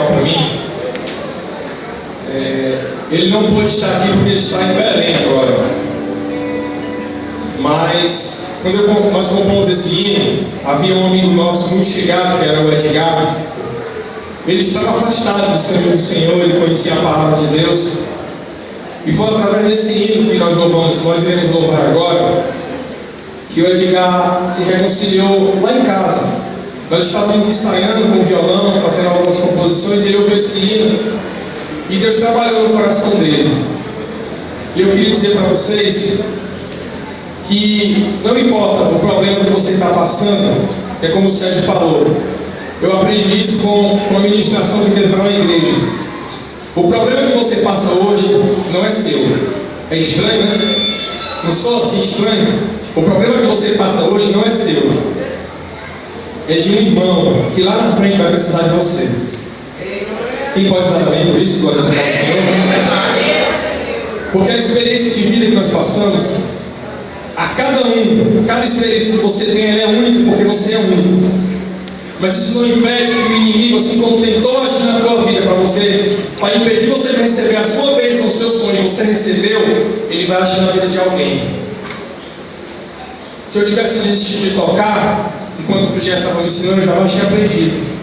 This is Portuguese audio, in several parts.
para mim. Ele não pôde estar aqui porque ele está em Belém agora. Mas quando nós compomos esse hino, havia um amigo nosso muito chegado, que era o Edgar. Ele estava afastado dos caminhos do Senhor, ele conhecia a palavra de Deus. E foi através desse hino que nós iremos louvar agora, que o Edgar se reconciliou lá em casa. Nós estávamos ensaiando com o violão, fazendo algumas composições, e ele ouviu esse hino, e Deus trabalhou no coração dele. E eu queria dizer para vocês que não importa o problema que você está passando, é como o Sérgio falou. Eu aprendi isso com a ministração que teve na igreja. O problema que você passa hoje não é seu. É estranho, né? Não sou assim estranho. O problema que você passa hoje não é seu. É de um irmão que lá na frente vai precisar de você. Quem pode dar bem por isso? Glória ao Senhor. Porque a experiência de vida que nós passamos, cada experiência que você tem, ela é única porque você é único. Mas isso não impede que o inimigo, assim como tentou agir na tua vida para impedir você de receber a sua bênção, o seu sonho, você recebeu, ele vai agir na vida de alguém. Se eu tivesse desistido de tocar, enquanto o projeto estava me ensinando, eu já tinha aprendido.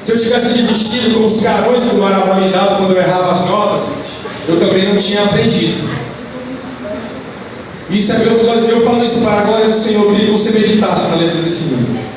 Se eu tivesse desistido com os carões que o Marabá me dava quando eu errava as notas, eu também não tinha aprendido. Isso é pelo que eu falo isso para a glória do Senhor. Eu queria que você meditasse na letra desse hino.